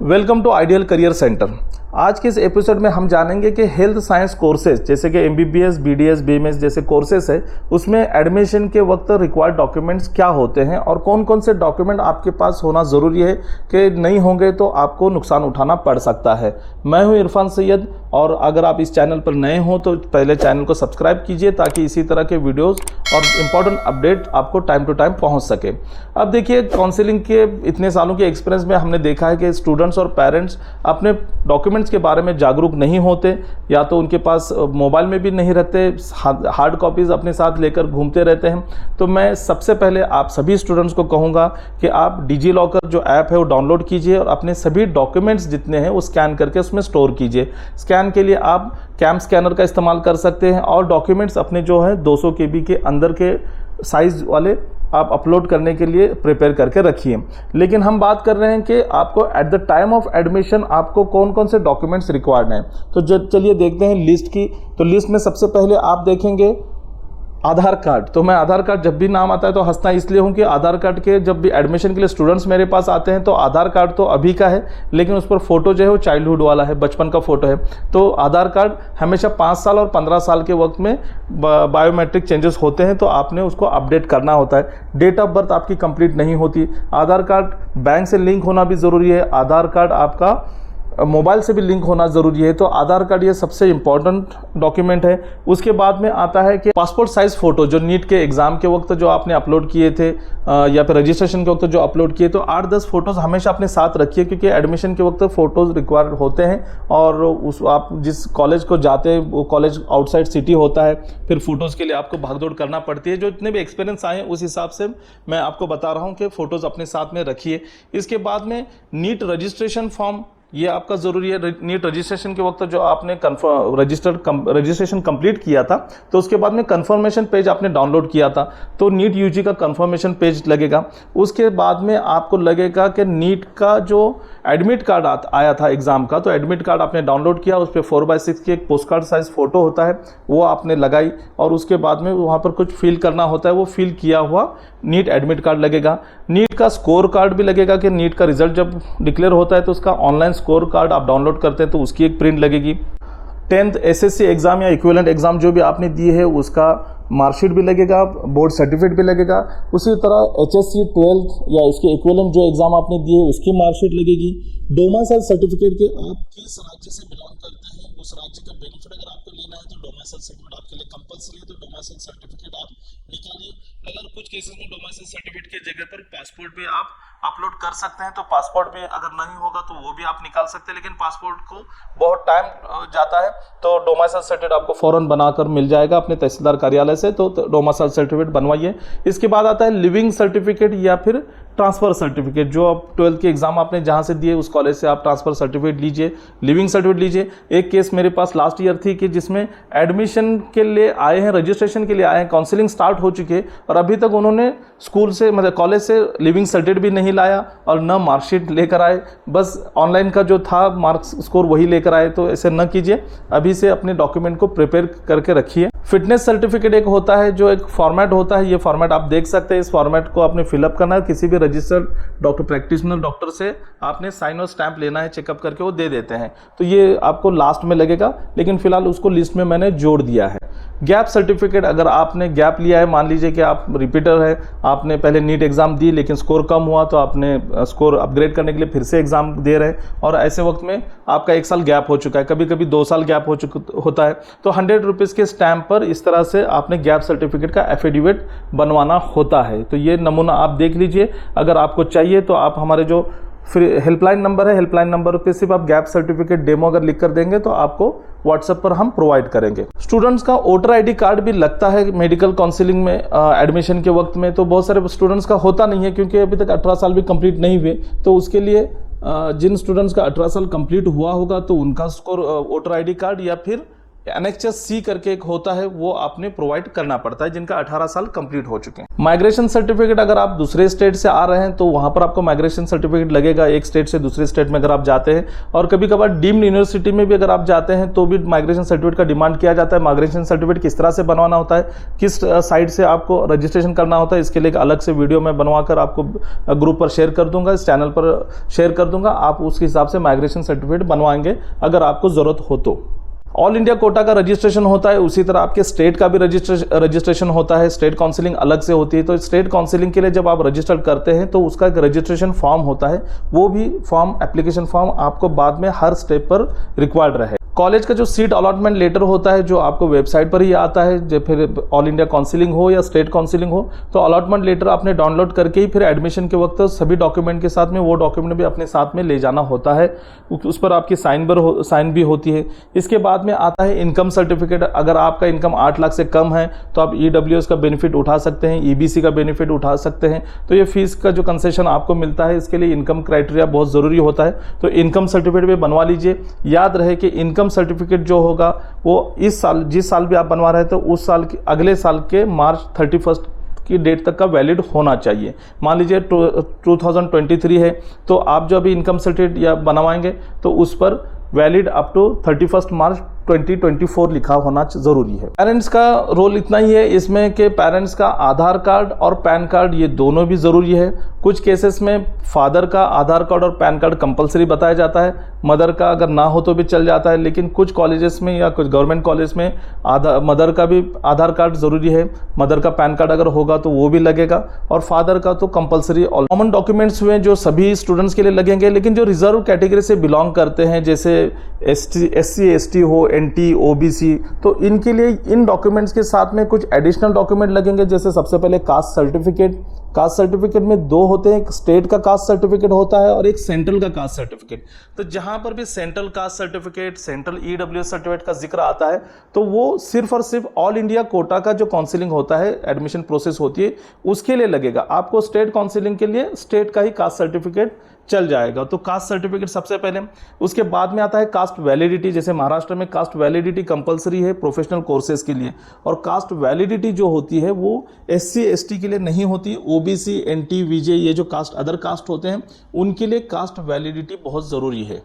Welcome to ideal career centre. आज के इस एपिसोड में हम जानेंगे कि हेल्थ साइंस कोर्सेज जैसे कि एमबीबीएस, बीडीएस, बीएमएस जैसे कोर्सेज है उसमें एडमिशन के वक्त रिक्वायर्ड डॉक्यूमेंट्स क्या होते हैं और कौन कौन से डॉक्यूमेंट आपके पास होना ज़रूरी है कि नहीं होंगे तो आपको नुकसान उठाना पड़ सकता है। मैं हूं इरफान सैयद और अगर आप इस चैनल पर नए हों तो पहले चैनल को सब्सक्राइब कीजिए ताकि इसी तरह के वीडियोज़ और इम्पॉर्टेंट अपडेट आपको टाइम टू टाइम पहुँच सके। अब देखिए, काउंसलिंग के इतने सालों के एक्सपीरियंस में हमने देखा है कि स्टूडेंट्स और पेरेंट्स अपने डॉक्यूमेंट्स के बारे में जागरूक नहीं होते, या तो उनके पास मोबाइल में भी नहीं रहते, हार्ड कॉपीज़ अपने साथ लेकर घूमते रहते हैं। तो मैं सबसे पहले आप सभी स्टूडेंट्स को कहूँगा कि आप डिजी लॉकर जो ऐप है वो डाउनलोड कीजिए और अपने सभी डॉक्यूमेंट्स जितने हैं वो स्कैन करके उसमें स्टोर कीजिए। स्कैन के लिए आप कैम स्कैनर का इस्तेमाल कर सकते हैं और डॉक्यूमेंट्स अपने जो है 200 KB के अंदर के साइज़ वाले आप अपलोड करने के लिए प्रिपेयर करके रखिए। लेकिन हम बात कर रहे हैं कि आपको at the time of admission आपको कौन कौन से डॉक्यूमेंट्स रिक्वायर्ड हैं। तो चलिए देखते हैं लिस्ट की। तो लिस्ट में सबसे पहले आप देखेंगे आधार कार्ड। तो मैं आधार कार्ड जब भी नाम आता है तो हंसता इसलिए हूँ कि आधार कार्ड के जब भी एडमिशन के लिए स्टूडेंट्स मेरे पास आते हैं तो आधार कार्ड तो अभी का है लेकिन उस पर फोटो जो है वो चाइल्डहुड वाला है, बचपन का फोटो है। तो आधार कार्ड हमेशा 5 साल और 15 साल के वक्त में बायोमेट्रिक चेंजेस होते हैं तो आपने उसको अपडेट करना होता है। डेट ऑफ बर्थ आपकी कंप्लीट नहीं होती। आधार कार्ड बैंक से लिंक होना भी ज़रूरी है। आधार कार्ड आपका मोबाइल से भी लिंक होना ज़रूरी है। तो आधार कार्ड ये सबसे इम्पॉर्टेंट डॉक्यूमेंट है। उसके बाद में आता है कि पासपोर्ट साइज़ फ़ोटो जो नीट के एग्ज़ाम के वक्त जो आपने अपलोड किए थे या फिर रजिस्ट्रेशन के वक्त जो अपलोड किए, तो 8-10 फ़ोटोज़ हमेशा अपने साथ रखिए क्योंकि एडमिशन के वक्त फ़ोटोज़ रिक्वायर्ड होते हैं और उस आप जिस कॉलेज को जाते हैं वो कॉलेज आउटसाइड सिटी होता है, फिर फ़ोटोज़ के लिए आपको भागदौड़ करना पड़ती है। जो इतने भी एक्सपीरियंस आए हैं उस हिसाब से मैं आपको बता रहा हूँ कि फ़ोटोज़ अपने साथ में रखिए। इसके बाद में नीट रजिस्ट्रेशन फॉर्म ये आपका ज़रूरी है। नीट रजिस्ट्रेशन के वक्त जो आपने रजिस्ट्रेशन कंप्लीट किया था तो उसके बाद में कंफर्मेशन पेज आपने डाउनलोड किया था तो नीट यूजी का कंफर्मेशन पेज लगेगा। उसके बाद में आपको लगेगा कि नीट का जो एडमिट कार्ड आया था एग्ज़ाम का, तो एडमिट कार्ड आपने डाउनलोड किया, उस पर 4x6 की एक पोस्ट कार्ड साइज़ फ़ोटो होता है वो आपने लगाई और उसके बाद में वहाँ पर कुछ फिल करना होता है, वो फिल किया हुआ नीट एडमिट कार्ड लगेगा। नीट का स्कोर कार्ड भी लगेगा कि नीट का रिजल्ट जब डिक्लेयर होता है तो उसका ऑनलाइन स्कोर कार्ड आप डाउनलोड करते हैं तो उसकी एक प्रिंट लगेगी। 10th SSC एग्ज़ाम या इक्विवेलेंट एग्ज़ाम जो भी आपने दिए है उसका मार्कशीट भी लगेगा, बोर्ड सर्टिफिकेट भी लगेगा। उसी तरह HSC 12th या उसके इक्विवेलेंट जो एग्ज़ाम आपने दिए उसकी मार्कशीट लगेगी। डोमासाइल सर्टिफिकेट के आप किस राज्य से बिलोंग करते हैं उस राज्य का बेनिफिट अगर आपको लेना है तो डोमासाइल सर्टिफिकेट आपके लिए कंपलसरी है, तो डोमासाइल सर्टिफिकेट आप निकालिए। अगर कुछ केसेस में डोमासाइल सर्टिफिकेट की जगह पर पासपोर्ट भी आप अपलोड कर सकते हैं तो पासपोर्ट भी अगर नहीं होगा तो वो भी आप निकाल सकते हैं, लेकिन पासपोर्ट को बहुत टाइम जाता है तो डोमासाइल सर्टिफिकेट आपको फौरन बनाकर मिल जाएगा अपने तहसीलदार कार्यालय से, तो डोमासाइल सर्टिफिकेट बनवाइए। इसके बाद आता है लिविंग सर्टिफिकेट या फिर ट्रांसफ़र सर्टिफिकेट। जो आप 12th के एग्ज़ाम आपने जहाँ से दिए उस कॉलेज से आप ट्रांसफ़र सर्टिफिकेट लीजिए, लिविंग सर्टिफिकेट लीजिए। एक केस मेरे पास लास्ट ईयर थी कि जिसमें एडमिशन के लिए आए हैं, रजिस्ट्रेशन के लिए आए हैं, काउंसलिंग स्टार्ट हो चुकी है और अभी तक उन्होंने स्कूल से मतलब कॉलेज से लिविंग सर्टिफिकेट भी नहीं लाया और न मार्कशीट लेकर आए, बस ऑनलाइन का जो था मार्क्स स्कोर वही लेकर आए। तो ऐसे न कीजिए, अभी से अपने डॉक्यूमेंट को प्रिपेयर करके रखिए। फिटनेस सर्टिफिकेट एक होता है जो एक फॉर्मेट होता है, ये फॉर्मेट आप देख सकते हैं। इस फॉर्मेट को आपने फिलअप करना है, किसी भी रजिस्टर्ड डॉक्टर प्रैक्टिशनर डॉक्टर से आपने साइन और स्टैंप लेना है, चेकअप करके वो दे देते हैं। तो ये आपको लास्ट में लगेगा लेकिन फिलहाल उसको लिस्ट में मैंने जोड़ दिया है। गैप सर्टिफिकेट, अगर आपने गैप लिया है, मान लीजिए कि आप रिपीटर है, आपने पहले नीट एग्ज़ाम दी लेकिन स्कोर कम हुआ तो आपने स्कोर अपग्रेड करने के लिए फिर से एग्ज़ाम दे रहे और ऐसे वक्त में आपका 1 साल गैप हो चुका है, कभी कभी 2 साल गैप होता है, तो 100 रुपीज़ के स्टैम्प पर इस तरह से आपने गैप सर्टिफिकेट का एफिडेविट बनवाना होता है। तो ये नमूना आप देख लीजिए। अगर आपको चाहिए तो आप हमारे जो फ्री हेल्पलाइन नंबर है, हेल्पलाइन नंबर पे सिर्फ आप गैप सर्टिफिकेट डेमो अगर लिख कर देंगे तो आपको व्हाट्सएप पर हम प्रोवाइड करेंगे। स्टूडेंट्स का वोटर आईडी कार्ड भी लगता है मेडिकल काउंसलिंग में एडमिशन के वक्त में, तो बहुत सारे स्टूडेंट्स का होता नहीं है क्योंकि अभी तक 18 साल भी कंप्लीट नहीं हुए। तो उसके लिए जिन स्टूडेंट्स का 18 साल कंप्लीट हुआ होगा तो उनका स्कोर वोटर आईडी कार्ड या फिर एनएचएस सी करके एक होता है, वो आपने प्रोवाइड करना पड़ता है जिनका 18 साल कंप्लीट हो चुके हैं। माइग्रेशन सर्टिफिकेट, अगर आप दूसरे स्टेट से आ रहे हैं तो वहां पर आपको माइग्रेशन सर्टिफिकेट लगेगा, एक स्टेट से दूसरे स्टेट में अगर आप जाते हैं। और कभी कभार डीम्ड यूनिवर्सिटी में भी अगर आप जाते हैं तो भी माइग्रेशन सर्टिफिकेट का डिमांड किया जाता है। माइग्रेशन सर्टिफिकेट किस तरह से बनवाना होता है, किस साइट से आपको रजिस्ट्रेशन करना होता है, इसके लिए एक अलग से वीडियो मैं बनवाकर आपको ग्रुप पर शेयर कर दूंगा, इस चैनल पर शेयर कर दूंगा। आप उसके हिसाब से माइग्रेशन सर्टिफिकेट बनवाएंगे अगर आपको जरूरत हो तो। ऑल इंडिया कोटा का रजिस्ट्रेशन होता है, उसी तरह आपके स्टेट का भी रजिस्ट्रेशन होता है। स्टेट काउंसलिंग अलग से होती है। तो स्टेट काउंसलिंग के लिए जब आप रजिस्टर करते हैं तो उसका एक रजिस्ट्रेशन फॉर्म होता है, वो भी फॉर्म, एप्लीकेशन फॉर्म आपको बाद में हर स्टेप पर रिक्वायर्ड रहे। कॉलेज का जो सीट अलॉटमेंट लेटर होता है जो आपको वेबसाइट पर ही आता है, जब फिर ऑल इंडिया काउंसलिंग हो या स्टेट काउंसलिंग हो, तो अलॉटमेंट लेटर आपने डाउनलोड करके ही फिर एडमिशन के वक्त सभी डॉक्यूमेंट के साथ में वो डॉक्यूमेंट भी अपने साथ में ले जाना होता है। उस पर आपकी साइन भी होती है। इसके बाद में आता है इनकम सर्टिफिकेट। अगर आपका इनकम 8 लाख से कम है तो आप EWS का बेनिफिट उठा सकते हैं, EBC का बेनिफिट उठा सकते हैं। तो ये फीस का जो कंसेशन आपको मिलता है, इसके लिए इनकम क्राइटेरिया बहुत ज़रूरी होता है। तो इनकम सर्टिफिकेट भी बनवा लीजिए। याद रहे कि इनकम सर्टिफिकेट जो होगा वो इस साल, जिस साल भी आप बनवा रहे हैं तो उस साल के, अगले साल के मार्च 31 की डेट तक का वैलिड होना चाहिए। मान लीजिए 2023 है तो आप जो अभी इनकम सर्टिफिकेट या बनवाएंगे तो उस पर वैलिड अप टू 31 मार्च 2024 लिखा होना जरूरी है। पेरेंट्स का रोल इतना ही है इसमें कि पेरेंट्स का आधार कार्ड और पैन कार्ड ये दोनों भी ज़रूरी है। कुछ केसेस में फादर का आधार कार्ड और पैन कार्ड कंपलसरी बताया जाता है, मदर का अगर ना हो तो भी चल जाता है। लेकिन कुछ कॉलेजेस में या कुछ गवर्नमेंट कॉलेज में मदर का भी आधार कार्ड ज़रूरी है, मदर का पैन कार्ड अगर होगा तो वो भी लगेगा, और फादर का तो कंपलसरी। कॉमन डॉक्यूमेंट्स हुए जो सभी स्टूडेंट्स के लिए लगेंगे, लेकिन जो रिजर्व कैटेगरी से बिलोंग करते हैं जैसे SC ST हो, NT OBC, तो इनके लिए इन डॉक्यूमेंट्स के साथ में कुछ एडिशनल डॉक्यूमेंट लगेंगे। जैसे सबसे पहले कास्ट सर्टिफिकेट। कास्ट सर्टिफिकेट में दो होते हैं, एक स्टेट का कास्ट सर्टिफिकेट होता है और एक सेंट्रल का कास्ट सर्टिफिकेट। तो जहां पर भी central caste certificate, central EWS certificate का जिक्र आता है तो वो सिर्फ और सिर्फ ऑल इंडिया कोटा का जो काउंसलिंग होता है, एडमिशन प्रोसेस होती है, उसके लिए लगेगा। आपको स्टेट काउंसलिंग के लिए स्टेट का ही कास्ट सर्टिफिकेट चल जाएगा। तो कास्ट सर्टिफिकेट सबसे पहले, उसके बाद में आता है कास्ट वैलिडिटी। जैसे महाराष्ट्र में कास्ट वैलिडिटी कंपलसरी है प्रोफेशनल कोर्सेज के लिए, और कास्ट वैलिडिटी जो होती है वो SC ST के लिए नहीं होती। OBC NT VJ ये जो कास्ट, अदर कास्ट होते हैं, उनके लिए कास्ट वैलिडिटी बहुत ज़रूरी है।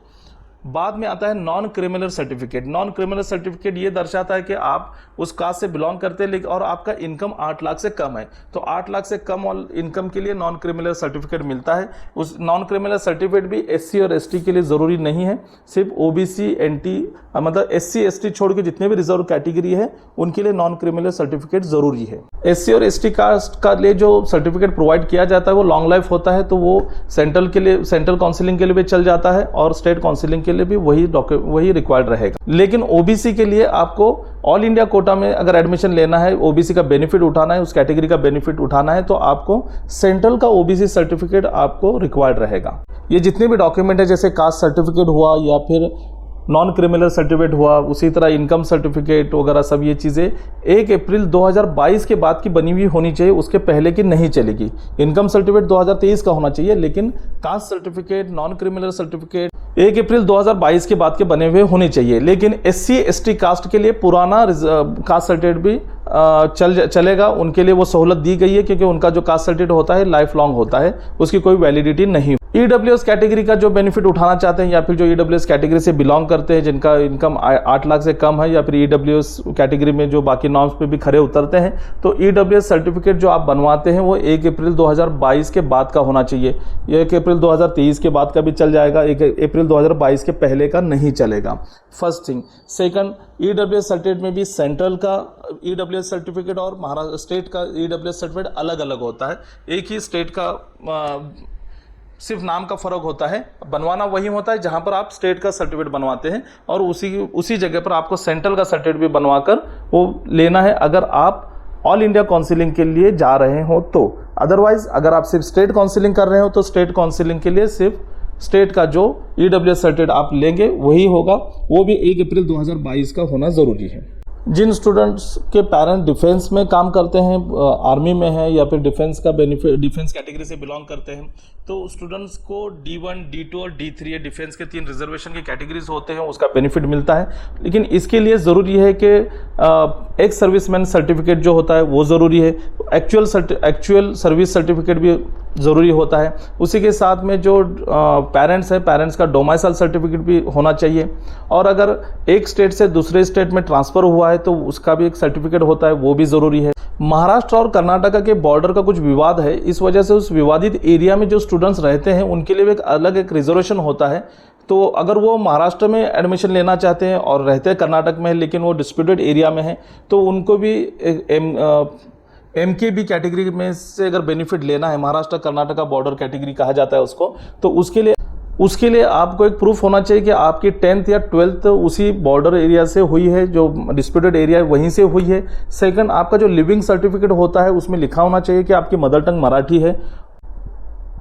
बाद में आता है non criminal certificate. Non criminal certificate ये दर्शाता है कि आप उस कास्ट से बिलोंग करते हैं और आपका इनकम 8 लाख से कम है, तो 8 लाख से कम इनकम के लिए नॉन क्रिमिनल सर्टिफिकेट मिलता है। उस नॉन क्रिमिनल सर्टिफिकेट भी SC और ST के लिए ज़रूरी नहीं है, सिर्फ OBC NT मतलब SC ST छोड़ के जितने भी रिजर्व कैटेगरी है उनके लिए नॉन क्रिमिनल सर्टिफिकेट ज़रूरी है। SC और ST कास्ट का लिए जो सर्टिफिकेट प्रोवाइड किया जाता है वो लॉन्ग लाइफ होता है, तो वो सेंट्रल के लिए, सेंट्रल काउंसलिंग के लिए भी चल जाता है और स्टेट काउंसलिंग के लिए भी वही रिक्वायर्ड रहेगा। लेकिन OBC के लिए आपको ऑल इंडिया कोटा में अगर एडमिशन लेना है, OBC का बेनिफिट उठाना है, उस कैटेगरी का बेनिफिट उठाना है, तो आपको सेंट्रल का OBC सर्टिफिकेट आपको रिक्वायर्ड रहेगा। ये जितने भी डॉक्यूमेंट है, जैसे कास्ट सर्टिफिकेट हुआ या फिर नॉन क्रिमिनल सर्टिफिकेट हुआ, उसी तरह इनकम सर्टिफिकेट वगैरह, सब ये चीज़ें 1 अप्रैल 2022 के बाद की बनी हुई होनी चाहिए, उसके पहले की नहीं चलेगी। इनकम सर्टिफिकेट 2023 का होना चाहिए, लेकिन caste certificate, non criminal certificate 1 अप्रैल 2022 के बाद के बने हुए होने चाहिए। लेकिन SC ST कास्ट के लिए पुराना कास्ट सर्टिफिकेट भी चलेगा, उनके लिए वो सहूलत दी गई है, क्योंकि उनका जो कास्ट सर्टिफिकेट होता है लाइफ लॉन्ग होता है, उसकी कोई वैलिडिटी नहीं। EWS कैटेगरी का जो बेनिफिट उठाना चाहते हैं या फिर जो EWS कैटेगरी से बिलोंग करते हैं, जिनका इनकम 8 लाख से कम है, या फिर EWS कैटेगरी में जो बाकी नॉर्म्स पे भी खरे उतरते हैं, तो EWS सर्टिफिकेट जो आप बनवाते हैं वो 1 अप्रैल 2022 के बाद का होना चाहिए। 1 अप्रैल 2023 के बाद का भी चल जाएगा, 1 अप्रैल 2022 के पहले का नहीं चलेगा। First thing. Second, EWS certificate में भी सेंट्रल का EWS सर्टिफिकेट और महाराष्ट्र स्टेट का EWS सर्टिफिकेट अलग अलग होता है। एक ही स्टेट का सिर्फ नाम का फ़र्क होता है, बनवाना वही होता है जहां पर आप स्टेट का सर्टिफिकेट बनवाते हैं, और उसी जगह पर आपको सेंट्रल का सर्टिफिकेट भी बनवाकर वो लेना है अगर आप ऑल इंडिया काउंसिलिंग के लिए जा रहे हो तो। अदरवाइज अगर आप सिर्फ स्टेट काउंसिलिंग कर रहे हो तो स्टेट काउंसिलिंग के लिए सिर्फ स्टेट का जो EWS सर्टिफिकेट आप लेंगे वही होगा, वो भी 1 अप्रैल 2022 का होना ज़रूरी है। जिन स्टूडेंट्स के पेरेंट्स डिफेंस में काम करते हैं, आर्मी में है या फिर डिफेंस का बेनिफिट डिफेंस कैटेगरी से बिलोंग करते हैं, तो स्टूडेंट्स को D1, D2 और D3 ये डिफेंस के 3 रिजर्वेशन की कैटेगरीज होते हैं, उसका बेनिफिट मिलता है। लेकिन इसके लिए ज़रूरी है कि एक सर्विसमैन सर्टिफिकेट जो होता है वो ज़रूरी है, एक्चुअल सर्विस सर्टिफिकेट भी ज़रूरी होता है। उसी के साथ में जो पेरेंट्स हैं, पेरेंट्स का डोमाइसाइल सर्टिफिकेट भी होना चाहिए। और अगर एक स्टेट से दूसरे स्टेट में ट्रांसफ़र हुआ है तो उसका भी एक सर्टिफिकेट होता है, वो भी ज़रूरी है। महाराष्ट्र और कर्नाटका के बॉर्डर का कुछ विवाद है, इस वजह से उस विवादित एरिया में जो स्टूडेंट्स रहते हैं उनके लिए एक अलग एक रिजर्वेशन होता है। तो अगर वो महाराष्ट्र में एडमिशन लेना चाहते हैं और रहते हैं कर्नाटक में, लेकिन वो डिस्प्यूटेड एरिया में है, तो उनको भी MKB कैटेगरी में से अगर बेनिफिट लेना है, महाराष्ट्र कर्नाटका बॉर्डर कैटेगरी कहा जाता है उसको, तो उसके लिए आपको एक प्रूफ होना चाहिए कि आपकी 10th या 12th उसी बॉर्डर एरिया से हुई है, जो डिस्प्यूटेड एरिया है वहीं से हुई है। सेकंड, आपका जो लिविंग सर्टिफिकेट होता है उसमें लिखा होना चाहिए कि आपकी मदर टंग मराठी है।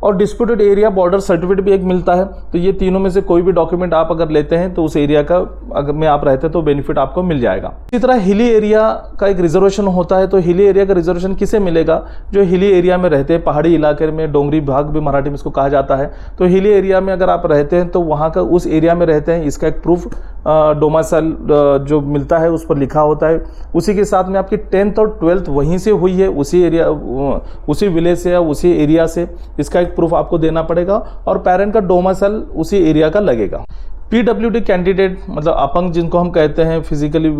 और डिस्प्यूटेड एरिया बॉर्डर सर्टिफिकेट भी एक मिलता है। तो ये तीनों में से कोई भी डॉक्यूमेंट आप अगर लेते हैं तो उस एरिया का अगर में आप रहते हैं तो बेनिफिट आपको मिल जाएगा। इसी तरह हिली एरिया का एक रिजर्वेशन होता है। तो हिली एरिया का रिजर्वेशन किसे मिलेगा? जो हिली एरिया में रहते हैं, पहाड़ी इलाके में, डोंगरी भाग भी मराठी में इसको कहा जाता है। तो हिली एरिया में अगर आप रहते हैं तो वहाँ का उस एरिया में रहते हैं, इसका एक प्रूफ डोमाइसाइल जो मिलता है उस पर लिखा होता है। उसी के साथ में आपकी 10th और 12th वहीं से हुई है, उसी एरिया, उसी विलेज से या उसी एरिया से, इसका एक प्रूफ आपको देना पड़ेगा। और पेरेंट का डोमाइसाइल उसी एरिया का लगेगा। PWD कैंडिडेट मतलब अपंग जिनको हम कहते हैं, फिजिकली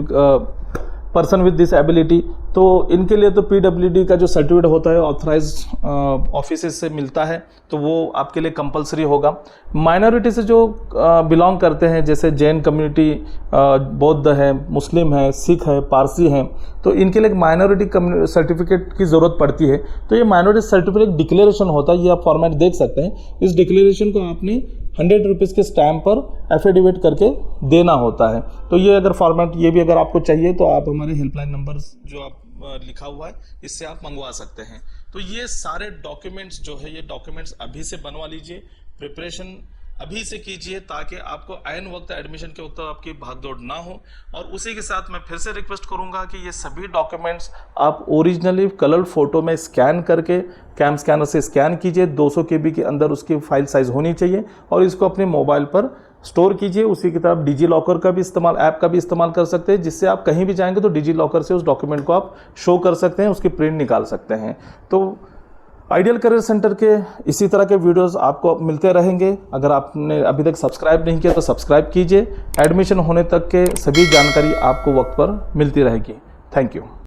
पर्सन विद डिसेबिलिटी, तो इनके लिए तो PWD का जो सर्टिफिकेट होता है ऑथराइज्ड ऑफिसेज से मिलता है, तो वो आपके लिए कंपलसरी होगा। माइनॉरिटी से जो बिलोंग करते हैं, जैसे जैन कम्युनिटी, बौद्ध है, मुस्लिम है, सिख है, पारसी हैं, तो इनके लिए एक माइनॉरिटी सर्टिफिकेट की ज़रूरत पड़ती है। तो ये माइनॉरिटी सर्टिफिकेट डिक्लेरेशन होता है, ये आप फॉर्मेट देख सकते हैं। इस डिक्लेरेशन को आपने 100 रुपीज़ के स्टैम्प पर एफिडेविट करके देना होता है। तो ये अगर फॉर्मेट ये भी अगर आपको चाहिए तो आप हमारे हेल्पलाइन नंबर्स जो आप लिखा हुआ है इससे आप मंगवा सकते हैं। तो ये सारे डॉक्यूमेंट्स जो है, ये डॉक्यूमेंट्स अभी से बनवा लीजिए, प्रिपरेशन अभी से कीजिए, ताकि आपको आयन वक्त एडमिशन के वक्त आपकी भागदौड़ ना हो। और उसी के साथ मैं फिर से रिक्वेस्ट करूंगा कि ये सभी डॉक्यूमेंट्स आप ओरिजिनली कलर्ड फोटो में स्कैन करके कैम स्कैनर से स्कैन कीजिए। 200 KB के अंदर उसकी फाइल साइज होनी चाहिए और इसको अपने मोबाइल पर स्टोर कीजिए। उसी की तरह डिजी लॉकर का भी इस्तेमाल, ऐप का भी इस्तेमाल कर सकते हैं, जिससे आप कहीं भी जाएंगे तो डिजी लॉकर से उस डॉक्यूमेंट को आप शो कर सकते हैं, उसकी प्रिंट निकाल सकते हैं। तो आइडियल करियर सेंटर के इसी तरह के वीडियोस आपको मिलते रहेंगे। अगर आपने अभी तक सब्सक्राइब नहीं किया तो सब्सक्राइब कीजिए। एडमिशन होने तक के सभी जानकारी आपको वक्त पर मिलती रहेगी। Thank you.